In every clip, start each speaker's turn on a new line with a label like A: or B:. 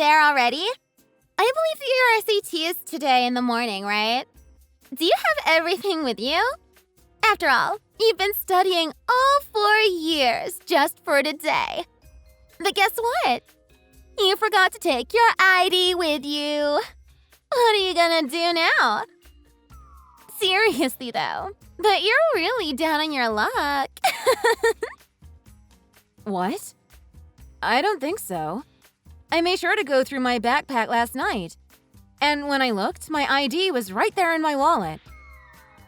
A: there already? I believe that your SAT is today in the morning, right? Do you have everything with you? After all, you've been studying all 4 years just for today. But guess what? You forgot to take your ID with you. What are you gonna do now? Seriously though, but you're really down on your luck.
B: What? I don't think so. I made sure to go through my backpack last night. And when I looked, my ID was right there in my wallet.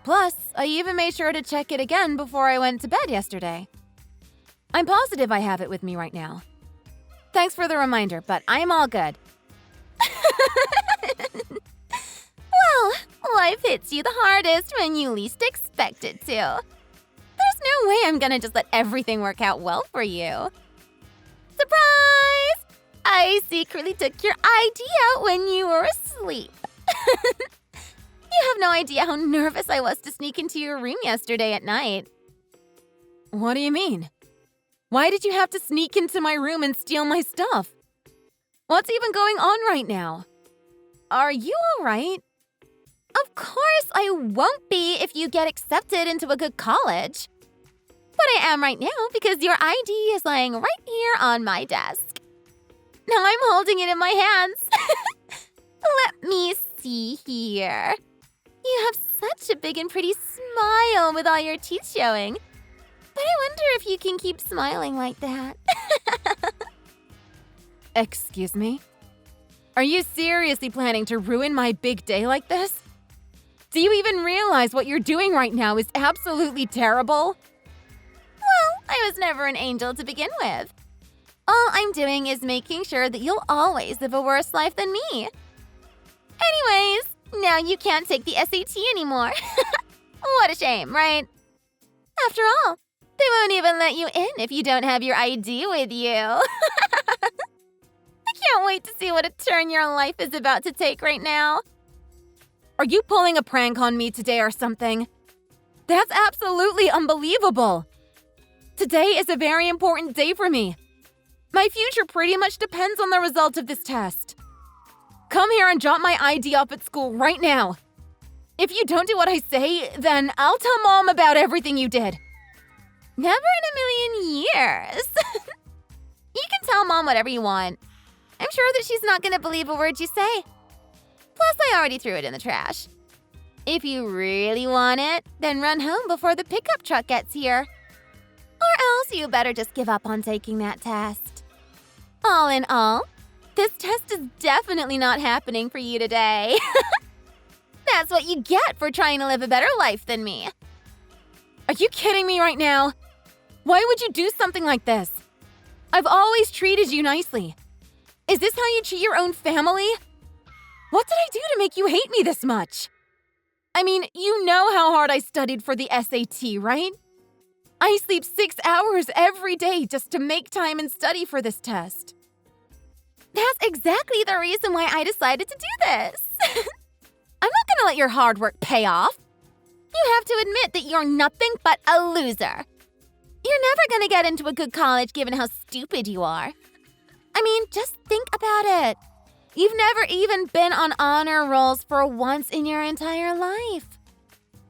B: Plus, I even made sure to check it again before I went to bed yesterday. I'm positive I have it with me right now. Thanks for the reminder, but I'm all good.
A: Well, life hits you the hardest when you least expect it to. There's no way I'm gonna just let everything work out well for you. Surprise! I secretly took your ID out when you were asleep. You have no idea how nervous I was to sneak into your room yesterday at night.
B: What do you mean? Why did you have to sneak into my room and steal my stuff? What's even going on right now? Are you all right?
A: Of course I won't be if you get accepted into a good college. But I am right now because your ID is lying right here on my desk. Now I'm holding it in my hands. Let me see here. You have such a big and pretty smile with all your teeth showing. But I wonder if you can keep smiling like that.
B: Excuse me? Are you seriously planning to ruin my big day like this? Do you even realize what you're doing right now is absolutely terrible?
A: Well, I was never an angel to begin with. All I'm doing is making sure that you'll always live a worse life than me. Anyways, now you can't take the SAT anymore. What a shame, right? After all, they won't even let you in if you don't have your ID with you. I can't wait to see what a turn your life is about to take right now.
B: Are you pulling a prank on me today or something? That's absolutely unbelievable. Today is a very important day for me. My future pretty much depends on the result of this test. Come here and drop my ID off at school right now. If you don't do what I say, then I'll tell Mom about everything you did.
A: Never in a million years. You can tell Mom whatever you want. I'm sure that she's not going to believe a word you say. Plus, I already threw it in the trash. If you really want it, then run home before the pickup truck gets here. Or else you better just give up on taking that test. All in all, this test is definitely not happening for you today. That's what you get for trying to live a better life than me.
B: Are you kidding me right now? Why would you do something like this? I've always treated you nicely. Is this how you treat your own family? What did I do to make you hate me this much? I mean, you know how hard I studied for the SAT, right? I sleep 6 hours every day just to make time and study for this test.
A: That's exactly the reason why I decided to do this.
B: I'm not gonna let your hard work pay off.
A: You have to admit that you're nothing but a loser. You're never gonna get into a good college given how stupid you are. I mean, just think about it. You've never even been on honor rolls for once in your entire life.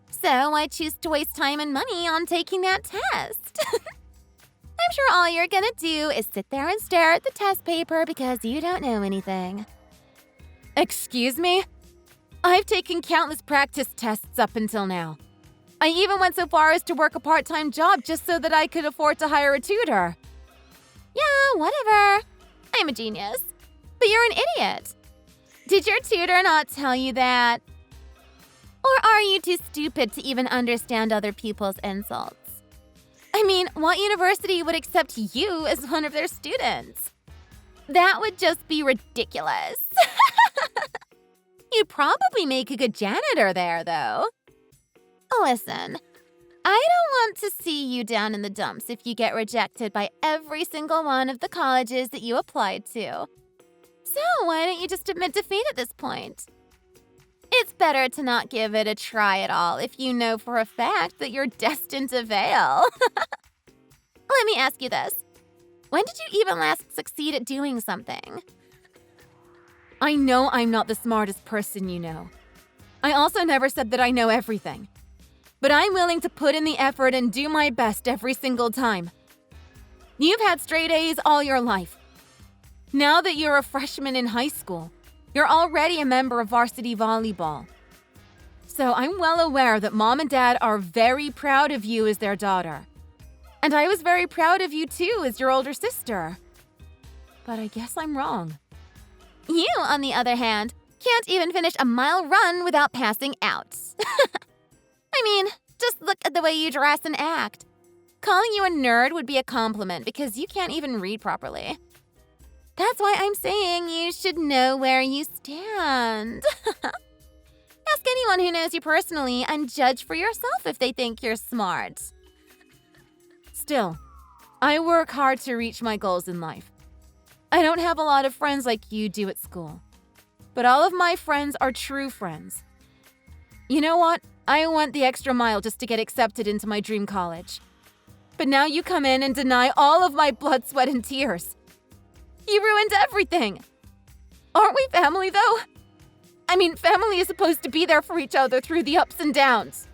A: So I choose to waste time and money on taking that test. I'm sure all you're gonna do is sit there and stare at the test paper because you don't know anything.
B: Excuse me? I've taken countless practice tests up until now. I even went so far as to work a part-time job just so that I could afford to hire a tutor.
A: Yeah, whatever. I'm a genius. But you're an idiot. Did your tutor not tell you that? Or are you too stupid to even understand other people's insults? I mean, what university would accept you as one of their students? That would just be ridiculous. You'd probably make a good janitor there, though. Listen, I don't want to see you down in the dumps if you get rejected by every single one of the colleges that you applied to. So why don't you just admit defeat at this point? It's better to not give it a try at all if you know for a fact that you're destined to fail. Let me ask you this. When did you even last succeed at doing something?
B: I know I'm not the smartest person you know. I also never said that I know everything. But I'm willing to put in the effort and do my best every single time. You've had straight A's all your life. Now that you're a freshman in high school, you're already a member of varsity volleyball. So I'm well aware that Mom and Dad are very proud of you as their daughter. And I was very proud of you too as your older sister. But I guess I'm wrong.
A: You, on the other hand, can't even finish a mile run without passing out. I mean, just look at the way you dress and act. Calling you a nerd would be a compliment because you can't even read properly. That's why I'm saying you should know where you stand. Ask anyone who knows you personally and judge for yourself if they think you're smart.
B: Still, I work hard to reach my goals in life. I don't have a lot of friends like you do at school, but all of my friends are true friends. You know what? I went the extra mile just to get accepted into my dream college. But now you come in and deny all of my blood, sweat, and tears. You ruined everything. Aren't we family, though? I mean, family is supposed to be there for each other through the ups and downs.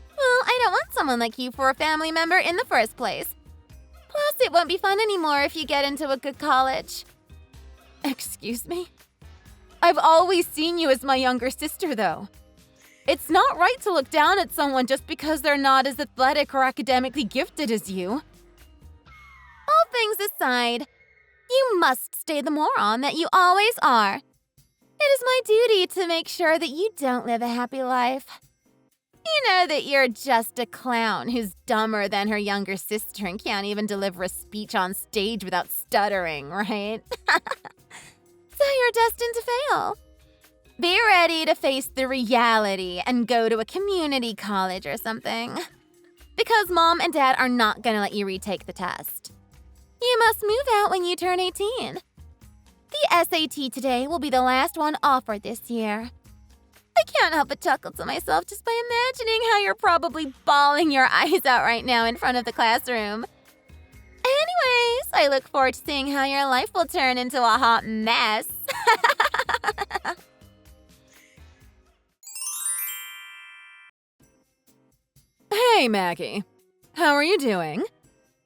A: Well, I don't want someone like you for a family member in the first place. Plus, it won't be fun anymore if you get into a good college.
B: Excuse me? I've always seen you as my younger sister, though. It's not right to look down at someone just because they're not as athletic or academically gifted as you.
A: All things aside, you must stay the moron that you always are. It is my duty to make sure that you don't live a happy life. You know that you're just a clown who's dumber than her younger sister and can't even deliver a speech on stage without stuttering, right? So you're destined to fail. Be ready to face the reality and go to a community college or something. Because Mom and Dad are not going to let you retake the test. You must move out when you turn 18. The SAT today will be the last one offered this year. I can't help but chuckle to myself just by imagining how you're probably bawling your eyes out right now in front of the classroom. Anyways, I look forward to seeing how your life will turn into a hot mess.
B: Hey, Maggie. How are you doing?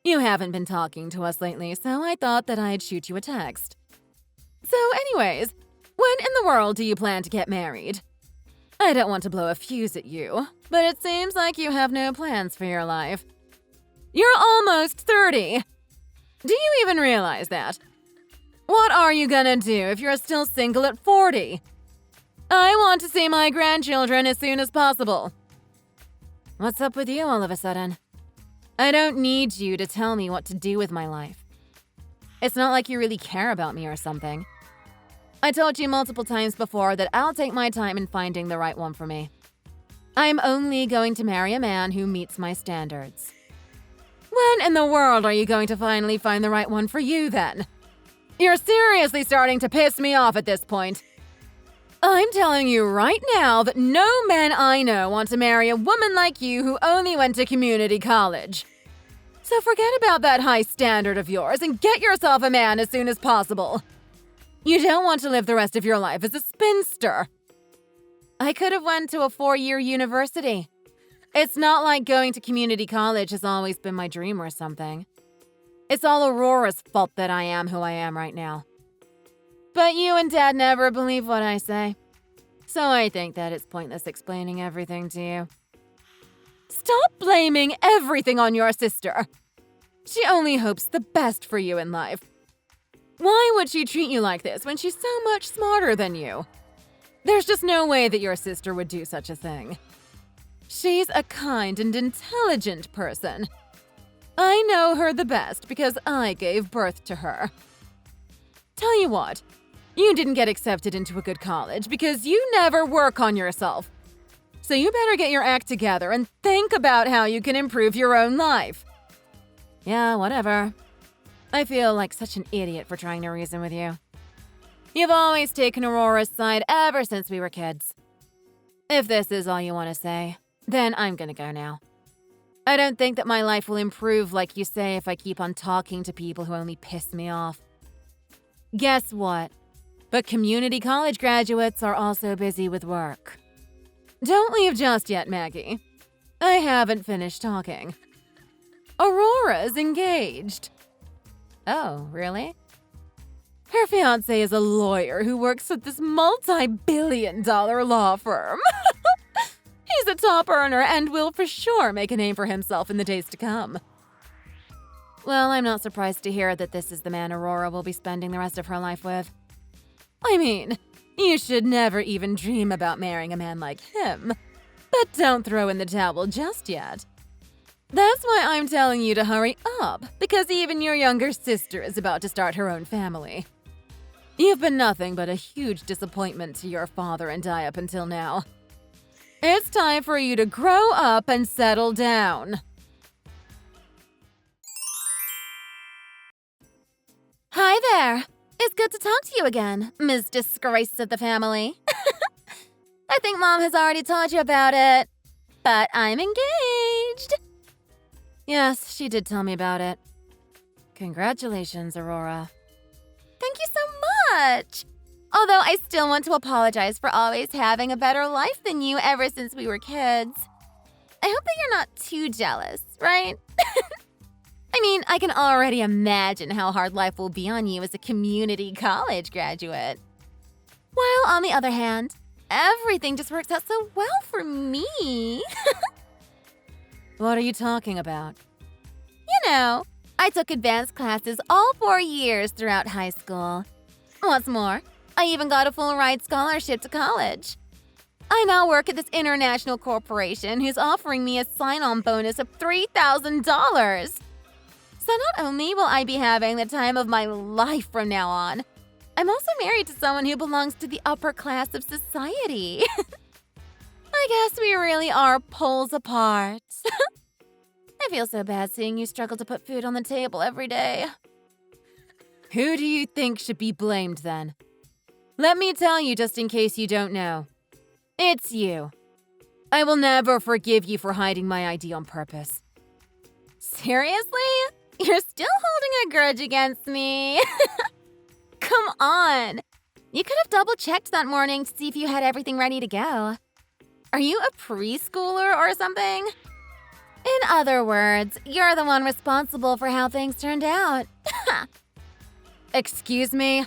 B: You haven't been talking to us lately, so I thought that I'd shoot you a text. So anyways, when in the world do you plan to get married? I don't want to blow a fuse at you, but it seems like you have no plans for your life. You're almost 30. Do you even realize that? What are you gonna do if you're still single at 40? I want to see my grandchildren as soon as possible. What's up with you all of a sudden? I don't need you to tell me what to do with my life. It's not like you really care about me or something. I told you multiple times before that I'll take my time in finding the right one for me. I'm only going to marry a man who meets my standards. When in the world are you going to finally find the right one for you, then? You're seriously starting to piss me off at this point. I'm telling you right now that no men I know want to marry a woman like you who only went to community college. So forget about that high standard of yours and get yourself a man as soon as possible. You don't want to live the rest of your life as a spinster. I could have went to a 4-year university. It's not like going to community college has always been my dream or something. It's all Aurora's fault that I am who I am right now. But you and Dad never believe what I say. So I think that it's pointless explaining everything to you. Stop blaming everything on your sister. She only hopes the best for you in life. Why would she treat you like this when she's so much smarter than you? There's just no way that your sister would do such a thing. She's a kind and intelligent person. I know her the best because I gave birth to her. Tell you what, you didn't get accepted into a good college because you never work on yourself. So you better get your act together and think about how you can improve your own life. Yeah, whatever. I feel like such an idiot for trying to reason with you. You've always taken Aurora's side ever since we were kids. If this is all you want to say, then I'm gonna go now. I don't think that my life will improve like you say if I keep on talking to people who only piss me off. Guess what? But community college graduates are also busy with work. Don't leave just yet, Maggie. I haven't finished talking. Aurora's engaged.
A: Oh, really?
B: Her fiancé is a lawyer who works at this multi-billion-dollar law firm. He's a top earner and will for sure make a name for himself in the days to come.
A: Well, I'm not surprised to hear that this is the man Aurora will be spending the rest of her life with.
B: I mean, you should never even dream about marrying a man like him. But don't throw in the towel just yet. That's why I'm telling you to hurry up, because even your younger sister is about to start her own family. You've been nothing but a huge disappointment to your father and I up until now. It's time for you to grow up and settle down.
A: Hi there. It's good to talk to you again, Ms. Disgrace of the family. I think Mom has already told you about it, but I'm engaged.
B: Yes, she did tell me about it. Congratulations, Aurora.
A: Thank you so much. Although I still want to apologize for always having a better life than you ever since we were kids. I hope that you're not too jealous, right? I mean, I can already imagine how hard life will be on you as a community college graduate. While on the other hand, everything just works out so well for me.
B: What are you talking about?
A: You know, I took advanced classes all 4 years throughout high school. What's more, I even got a full-ride scholarship to college. I now work at this international corporation who's offering me a sign-on bonus of $3,000. So not only will I be having the time of my life from now on, I'm also married to someone who belongs to the upper class of society. I guess we really are poles apart. I feel so bad seeing you struggle to put food on the table every day.
B: Who do you think should be blamed then? Let me tell you just in case you don't know. It's you. I will never forgive you for hiding my ID on purpose.
A: Seriously? You're still holding a grudge against me? Come on. You could have double-checked that morning to see if you had everything ready to go. Are you a preschooler or something? In other words, you're the one responsible for how things turned out.
B: Excuse me?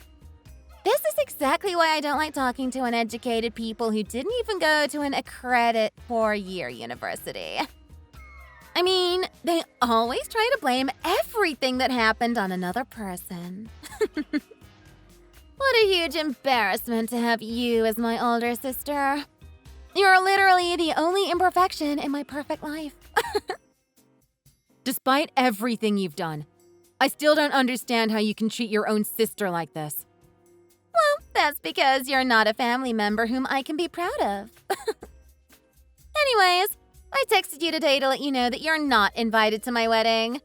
A: This is exactly why I don't like talking to uneducated people who didn't even go to an accredited 4-year university. I mean, they always try to blame everything that happened on another person. What a huge embarrassment to have you as my older sister. You're literally the only imperfection in my perfect life.
B: Despite everything you've done, I still don't understand how you can treat your own sister like this.
A: Well, that's because you're not a family member whom I can be proud of. Anyways, I texted you today to let you know that you're not invited to my wedding.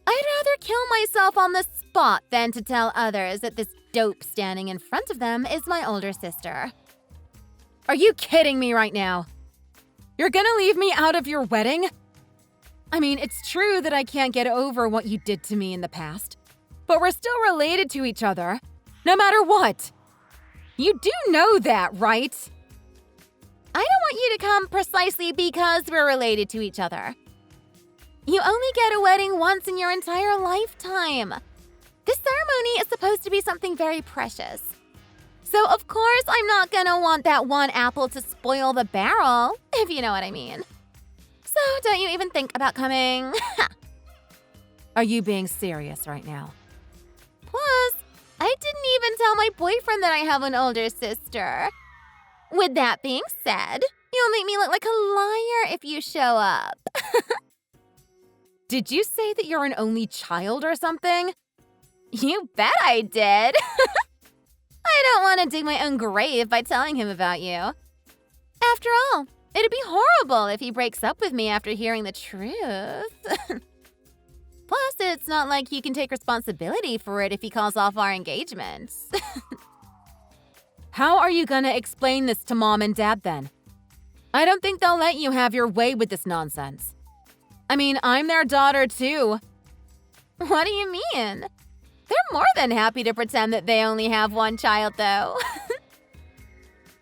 A: I'd rather kill myself on the spot than to tell others that this dope standing in front of them is my older sister.
B: Are you kidding me right now? You're gonna leave me out of your wedding? I mean, it's true that I can't get over what you did to me in the past, but we're still related to each other, no matter what. You do know that, right?
A: I don't want you to come precisely because we're related to each other. You only get a wedding once in your entire lifetime. This ceremony is supposed to be something very precious. So of course I'm not gonna want that one apple to spoil the barrel, if you know what I mean. So don't you even think about coming.
B: Are you being serious right now?
A: Plus, I didn't even tell my boyfriend that I have an older sister. With that being said, you'll make me look like a liar if you show up.
B: Did you say that you're an only child or something?
A: You bet I did. I don't want to dig my own grave by telling him about you. After all, it'd be horrible if he breaks up with me after hearing the truth. Plus, it's not like you can take responsibility for it if he calls off our engagement.
B: How are you gonna explain this to Mom and Dad then? I don't think they'll let you have your way with this nonsense. I mean, I'm their daughter too.
A: What do you mean? They're more than happy to pretend that they only have one child, though.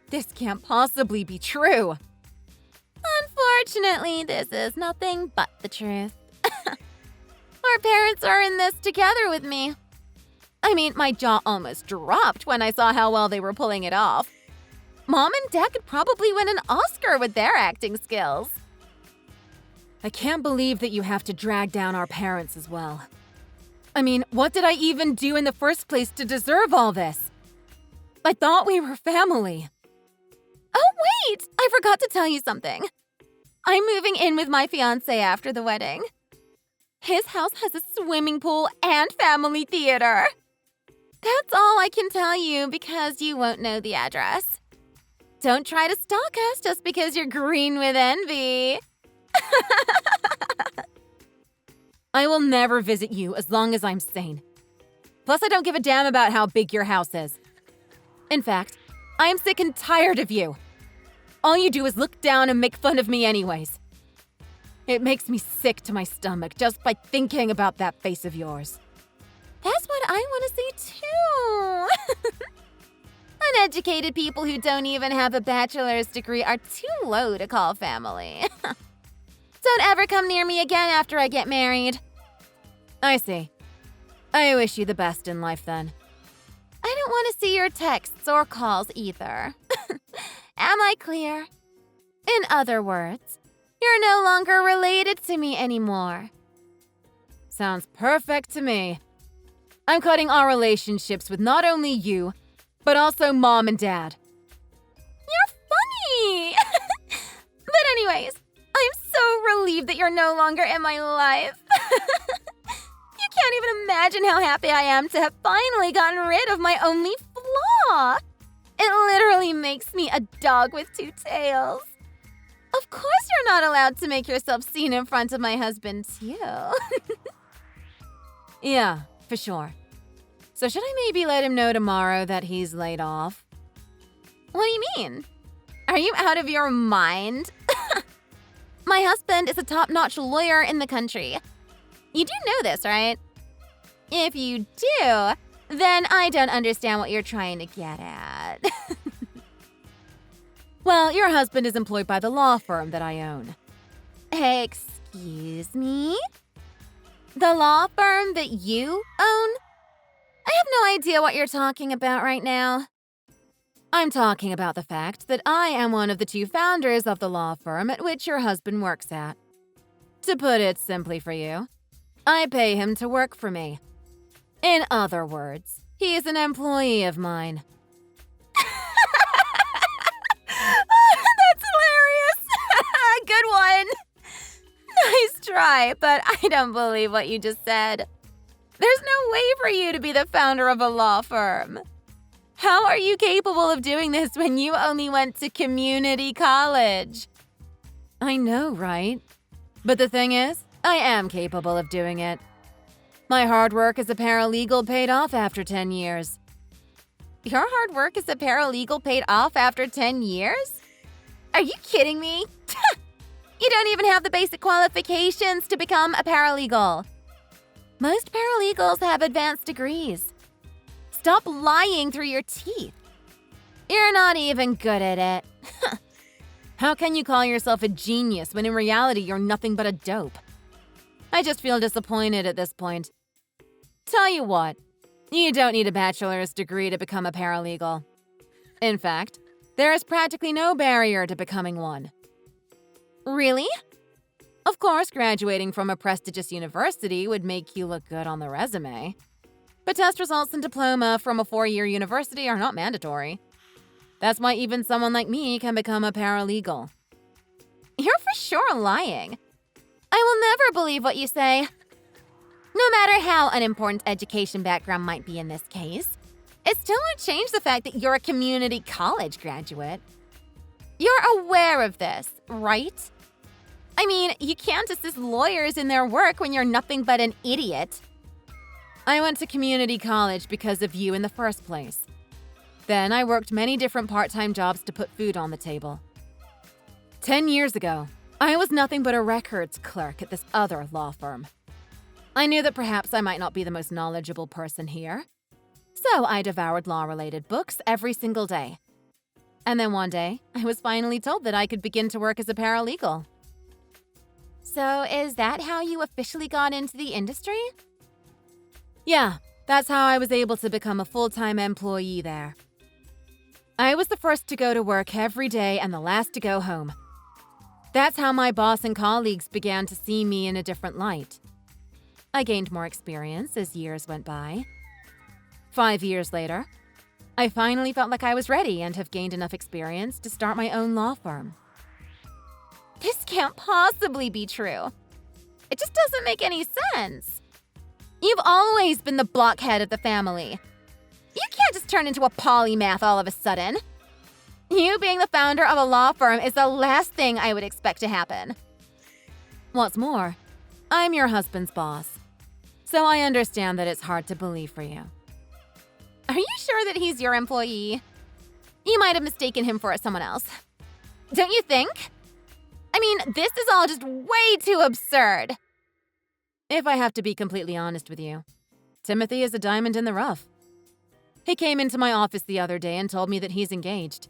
B: This can't possibly be true.
A: Unfortunately, this is nothing but the truth. Our parents are in this together with me. I mean, my jaw almost dropped when I saw how well they were pulling it off. Mom and Dad could probably win an Oscar with their acting skills.
B: I can't believe that you have to drag down our parents as well. I mean, what did I even do in the first place to deserve all this? I thought we were family.
A: Oh, wait! I forgot to tell you something. I'm moving in with my fiancé after the wedding. His house has a swimming pool and family theater. That's all I can tell you because you won't know the address. Don't try to stalk us just because you're green with envy.
B: I will never visit you as long as I'm sane. Plus, I don't give a damn about how big your house is. In fact, I'm sick and tired of you. All you do is look down and make fun of me anyways. It makes me sick to my stomach just by thinking about that face of yours.
A: That's what I want to say too. Uneducated people who don't even have a bachelor's degree are too low to call family. Don't ever come near me again after I get married.
B: I see. I wish you the best in life then.
A: I don't want to see your texts or calls either. Am I clear? In other words, you're no longer related to me anymore.
B: Sounds perfect to me. I'm cutting our relationships with not only you, but also Mom and Dad.
A: You're funny! But anyways, I'm so relieved that you're no longer in my life. You can't even imagine how happy I am to have finally gotten rid of my only flaw. It literally makes me a dog with two tails. Of course you're not allowed to make yourself seen in front of my husband, too.
B: Yeah, for sure. So should I maybe let him know tomorrow that he's laid off?
A: What do you mean? Are you out of your mind? My husband is a top-notch lawyer in the country. You do know this, right? If you do, then I don't understand what you're trying to get at.
B: Well, your husband is employed by the law firm that I own.
A: Excuse me? The law firm that you own? I have no idea what you're talking about right now.
B: I'm talking about the fact that I am one of the two founders of the law firm at which your husband works at. To put it simply for you, I pay him to work for me. In other words, he is an employee of mine.
A: That's hilarious! Good one! Nice try, but I don't believe what you just said. There's no way for you to be the founder of a law firm. How are you capable of doing this when you only went to community college?
B: I know, right? But the thing is, I am capable of doing it. My hard work as a paralegal paid off after 10 years.
A: Your hard work as a paralegal paid off after 10 years? Are you kidding me? You don't even have the basic qualifications to become a paralegal. Most paralegals have advanced degrees. Stop lying through your teeth. You're not even good at it.
B: How can you call yourself a genius when in reality you're nothing but a dope? I just feel disappointed at this point. Tell you what, you don't need a bachelor's degree to become a paralegal. In fact, there is practically no barrier to becoming one.
A: Really?
B: Of course, graduating from a prestigious university would make you look good on the resume. But test results and diploma from a 4-year university are not mandatory. That's why even someone like me can become a paralegal.
A: You're for sure lying. I will never believe what you say. No matter how unimportant education background might be in this case, it still won't change the fact that you're a community college graduate. You're aware of this, right? I mean, you can't assist lawyers in their work when you're nothing but an idiot.
B: I went to community college because of you in the first place. Then I worked many different part-time jobs to put food on the table. 10 years ago, I was nothing but a records clerk at this other law firm. I knew that perhaps I might not be the most knowledgeable person here. So I devoured law-related books every single day. And then one day, I was finally told that I could begin to work as a paralegal.
A: So is that how you officially got into the industry?
B: Yeah, that's how I was able to become a full-time employee there. I was the first to go to work every day and the last to go home. That's how my boss and colleagues began to see me in a different light. I gained more experience as years went by. 5 years later, I finally felt like I was ready and have gained enough experience to start my own law firm.
A: This can't possibly be true. It just doesn't make any sense. You've always been the blockhead of the family. You can't just turn into a polymath all of a sudden. You being the founder of a law firm is the last thing I would expect to happen.
B: What's more, I'm your husband's boss, so I understand that it's hard to believe for you.
A: Are you sure that he's your employee? You might have mistaken him for someone else. Don't you think? I mean, this is all just way too absurd.
B: If I have to be completely honest with you, Timothy is a diamond in the rough. He came into my office the other day and told me that he's engaged.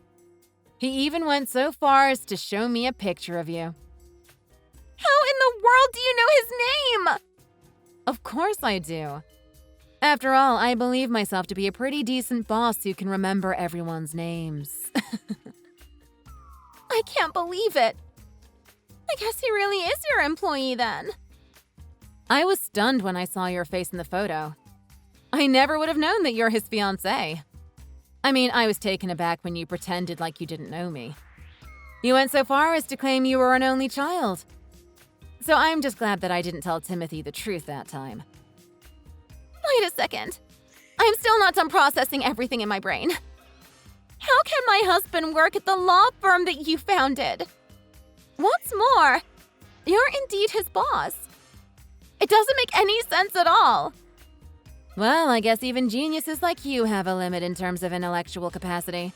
B: He even went so far as to show me a picture of you.
A: How in the world do you know his name?
B: Of course I do. After all, I believe myself to be a pretty decent boss who can remember everyone's names.
A: I can't believe it. I guess he really is your employee then.
B: I was stunned when I saw your face in the photo. I never would have known that you're his fiancé. I mean, I was taken aback when you pretended like you didn't know me. You went so far as to claim you were an only child. So I'm just glad that I didn't tell Timothy the truth that time.
A: Wait a second. I'm still not done processing everything in my brain. How can my husband work at the law firm that you founded? What's more, you're indeed his boss. It doesn't make any sense at all.
B: Well, I guess even geniuses like you have a limit in terms of intellectual capacity.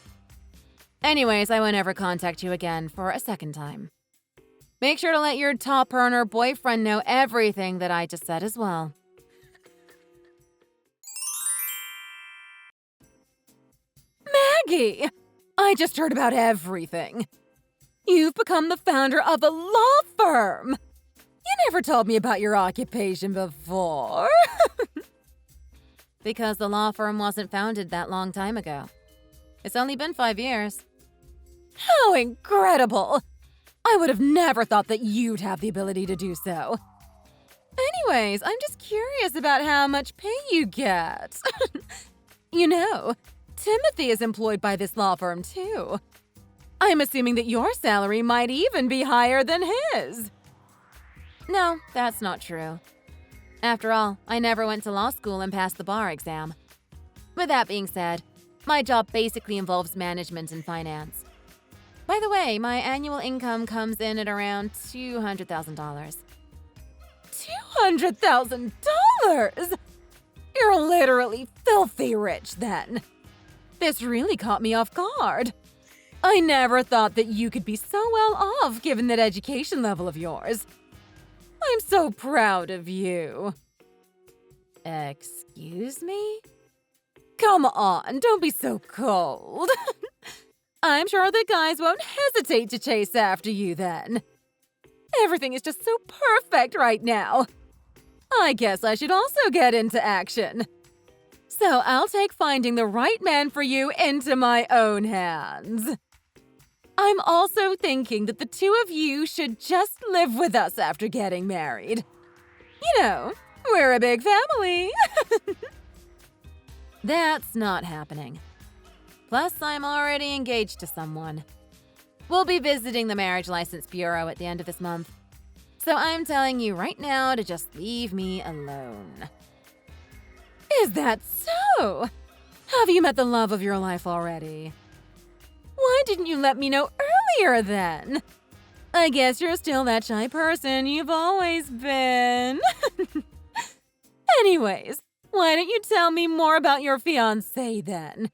B: Anyways, I won't ever contact you again for a second time. Make sure to let your top earner boyfriend know everything that I just said as well. Maggie! I just heard about everything. You've become the founder of a law firm. You never told me about your occupation before. Because the law firm wasn't founded that long time ago. It's only been 5 years. How incredible! I would have never thought that you'd have the ability to do so. Anyways, I'm just curious about how much pay you get. You know, Timothy is employed by this law firm too. I'm assuming that your salary might even be higher than his. No, that's not true. After all, I never went to law school and passed the bar exam. With that being said, my job basically involves management and finance. By the way, my annual income comes in at around $200,000. $200,000? You're literally filthy rich then. This really caught me off guard. I never thought that you could be so well off given that education level of yours. I'm so proud of you. Excuse me? Come on, don't be so cold. I'm sure the guys won't hesitate to chase after you then. Everything is just so perfect right now. I guess I should also get into action. So I'll take finding the right man for you into my own hands. I'm also thinking that the two of you should just live with us after getting married. You know, we're a big family. That's not happening. Plus, I'm already engaged to someone. We'll be visiting the Marriage License Bureau at the end of this month. So I'm telling you right now to just leave me alone. Is that so? Have you met the love of your life already? Why didn't you let me know earlier then? I guess you're still that shy person you've always been. Anyways, why don't you tell me more about your fiancé then?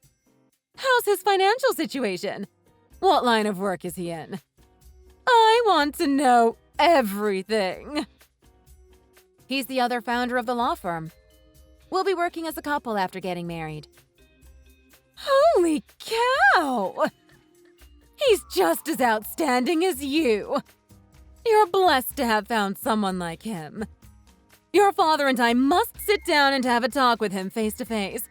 B: How's his financial situation? What line of work is he in? I want to know everything. He's the other founder of the law firm. We'll be working as a couple after getting married. Holy cow! He's just as outstanding as you. You're blessed to have found someone like him. Your father and I must sit down and have a talk with him face to face.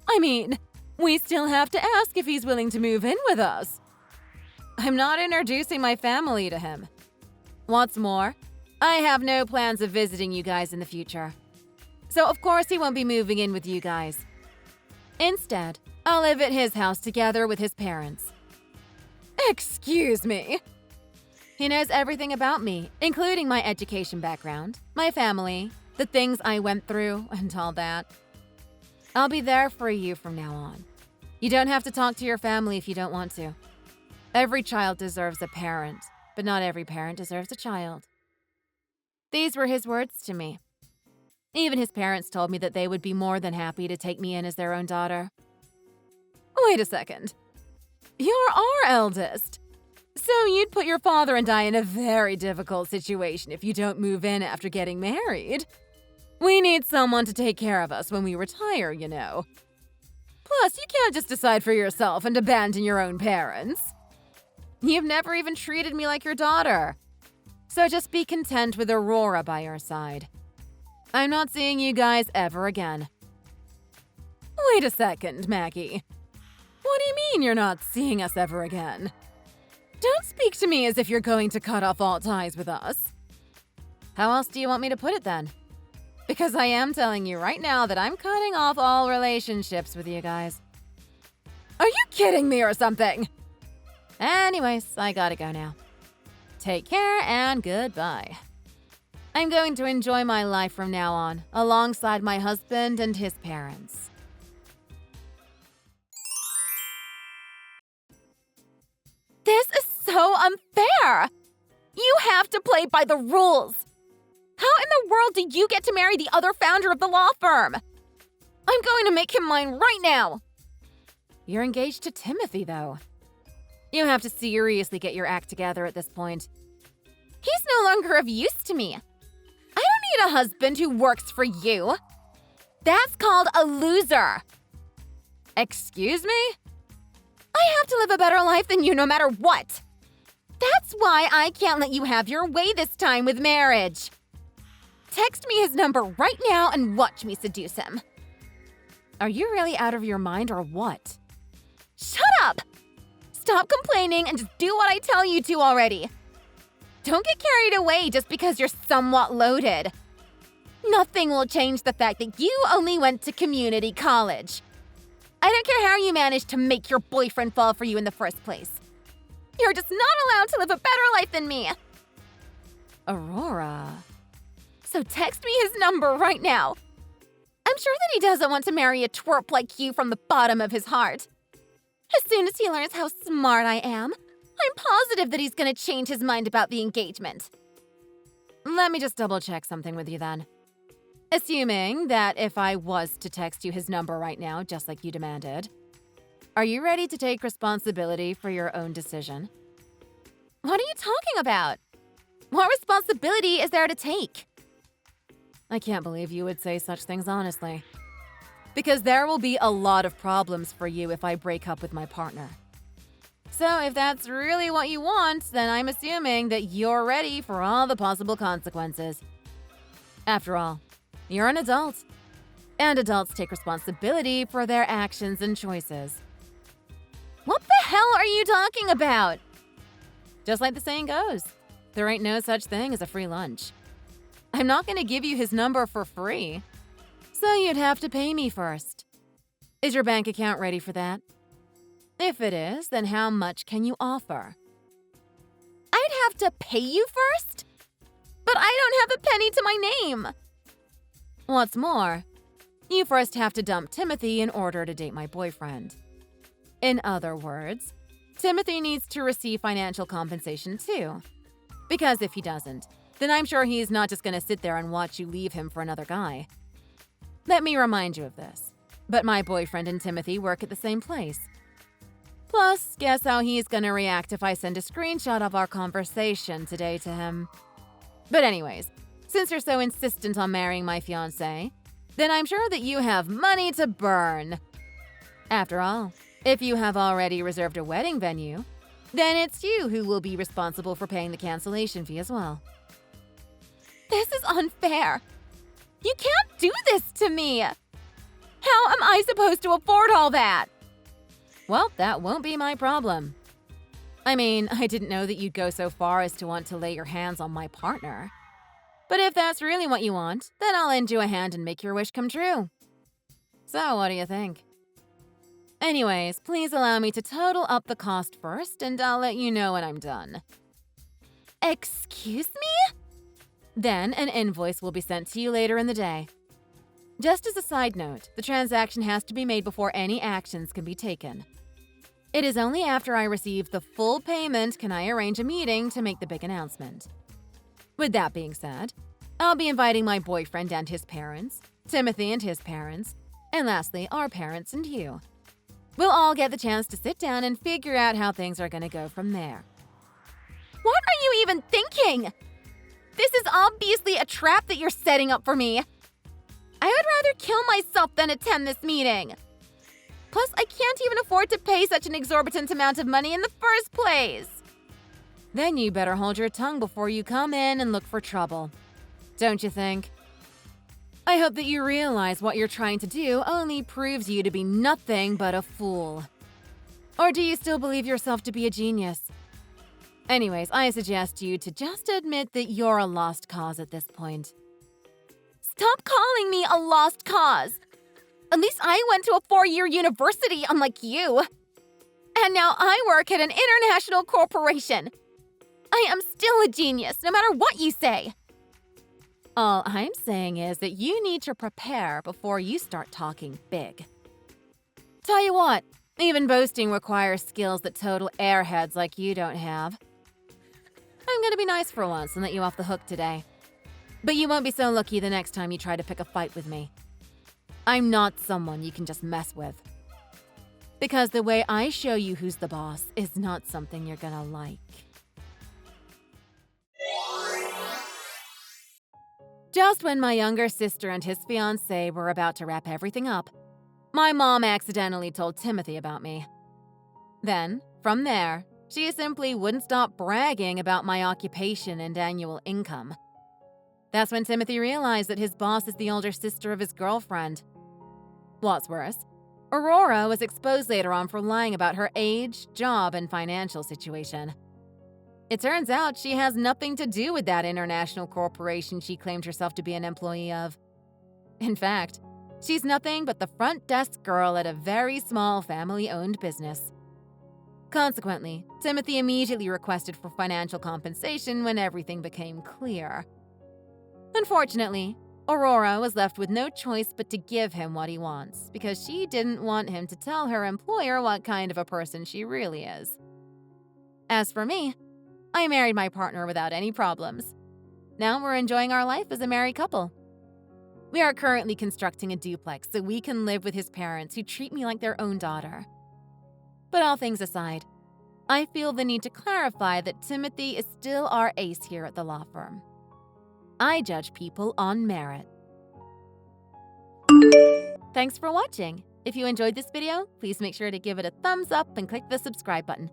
B: I mean, we still have to ask if he's willing to move in with us. I'm not introducing my family to him. What's more, I have no plans of visiting you guys in the future. So of course he won't be moving in with you guys. Instead, I'll live at his house together with his parents. Excuse me? He knows everything about me, including my education background, my family, the things I went through, and all that. I'll be there for you from now on. You don't have to talk to your family if you don't want to. Every child deserves a parent, but not every parent deserves a child. These were his words to me. Even his parents told me that they would be more than happy to take me in as their own daughter. Wait a second. You're our eldest. So you'd put your father and I in a very difficult situation if you don't move in after getting married. We need someone to take care of us when we retire, you know. Plus, you can't just decide for yourself and abandon your own parents. You've never even treated me like your daughter. So just be content with Aurora by your side. I'm not seeing you guys ever again. Wait a second, Maggie. What do you mean you're not seeing us ever again? Don't speak to me as if you're going to cut off all ties with us. How else do you want me to put it then? Because I am telling you right now that I'm cutting off all relationships with you guys. Are you kidding me or something? Anyways, I gotta go now. Take care and goodbye. I'm going to enjoy my life from now on, alongside my husband and his parents.
A: This is so unfair! You have to play by the rules! How in the world do you get to marry the other founder of the law firm? I'm going to make him mine right now!
B: You're engaged to Timothy, though. You have to seriously get your act together at this point.
A: He's no longer of use to me. I don't need a husband who works for you. That's called a loser.
B: Excuse me?
A: I have to live a better life than you no matter what. That's why I can't let you have your way this time with marriage. Text me his number right now and watch me seduce him.
B: Are you really out of your mind or what?
A: Shut up! Stop complaining and just do what I tell you to already. Don't get carried away just because you're somewhat loaded. Nothing will change the fact that you only went to community college. I don't care how you managed to make your boyfriend fall for you in the first place. You're just not allowed to live a better life than me.
B: Aurora.
A: So text me his number right now. I'm sure that he doesn't want to marry a twerp like you from the bottom of his heart. As soon as he learns how smart I am, I'm positive that he's gonna change his mind about the engagement.
B: Let me just double-check something with you then. Assuming that if I was to text you his number right now, just like you demanded, are you ready to take responsibility for your own decision?
A: What are you talking about? What responsibility is there to take?
B: I can't believe you would say such things honestly. Because there will be a lot of problems for you if I break up with my partner. So if that's really what you want, then I'm assuming that you're ready for all the possible consequences. After all, you're an adult. And adults take responsibility for their actions and choices.
A: What the hell are you talking about?
B: Just like the saying goes, there ain't no such thing as a free lunch. I'm not going to give you his number for free. So you'd have to pay me first. Is your bank account ready for that? If it is, then how much can you offer?
A: I'd have to pay you first? But I don't have a penny to my name.
B: What's more, you first have to dump Timothy in order to date my boyfriend. In other words, Timothy needs to receive financial compensation too. Because if he doesn't, then I'm sure he's not just going to sit there and watch you leave him for another guy. Let me remind you of this, but my boyfriend and Timothy work at the same place. Plus, guess how he's going to react if I send a screenshot of our conversation today to him. But anyways, Since you're so insistent on marrying my fiancé, then I'm sure that you have money to burn. After all, if you have already reserved a wedding venue, then it's you who will be responsible for paying the cancellation fee as well.
A: This is unfair. You can't do this to me. How am I supposed to afford all that?
B: Well, that won't be my problem. I mean, I didn't know that you'd go so far as to want to lay your hands on my partner. But if that's really what you want, then I'll lend you a hand and make your wish come true. So, what do you think? Anyways, please allow me to total up the cost first, and I'll let you know when I'm done.
A: Excuse me?
B: Then an invoice will be sent to you later in the day. Just as a side note, the transaction has to be made before any actions can be taken. It is only after I receive the full payment can I arrange a meeting to make the big announcement. With that being said, I'll be inviting my boyfriend and his parents, Timothy and his parents, and lastly, our parents and you. We'll all get the chance to sit down and figure out how things are going to go from there.
A: What are you even thinking? This is obviously a trap that you're setting up for me. I would rather kill myself than attend this meeting. Plus, I can't even afford to pay such an exorbitant amount of money in the first place.
B: Then you better hold your tongue before you come in and look for trouble. Don't you think? I hope that you realize what you're trying to do only proves you to be nothing but a fool. Or do you still believe yourself to be a genius? Anyways, I suggest you to just admit that you're a lost cause at this point.
A: Stop calling me a lost cause. At least I went to a 4-year university, unlike you. And now I work at an international corporation. I am still a genius, no matter what you say.
B: All I'm saying is that you need to prepare before you start talking big. Tell you what, even boasting requires skills that total airheads like you don't have. I'm gonna be nice for once and let you off the hook today. But you won't be so lucky the next time you try to pick a fight with me. I'm not someone you can just mess with. Because the way I show you who's the boss is not something you're gonna like. Just when my younger sister and his fiancé were about to wrap everything up, my mom accidentally told Timothy about me. Then, from there, she simply wouldn't stop bragging about my occupation and annual income. That's when Timothy realized that his boss is the older sister of his girlfriend. What's worse, Aurora was exposed later on for lying about her age, job, and financial situation. It turns out she has nothing to do with that international corporation she claimed herself to be an employee of. In fact, she's nothing but the front desk girl at a very small family-owned business. Consequently, Timothy immediately requested for financial compensation when everything became clear. Unfortunately, Aurora was left with no choice but to give him what he wants because she didn't want him to tell her employer what kind of a person she really is. As for me, I married my partner without any problems. Now we're enjoying our life as a married couple. We are currently constructing a duplex so we can live with his parents who treat me like their own daughter. But all things aside, I feel the need to clarify that Timothy is still our ace here at the law firm. I judge people on merit. Thanks for watching. If you enjoyed this video, please make sure to give it a thumbs up and click the subscribe button.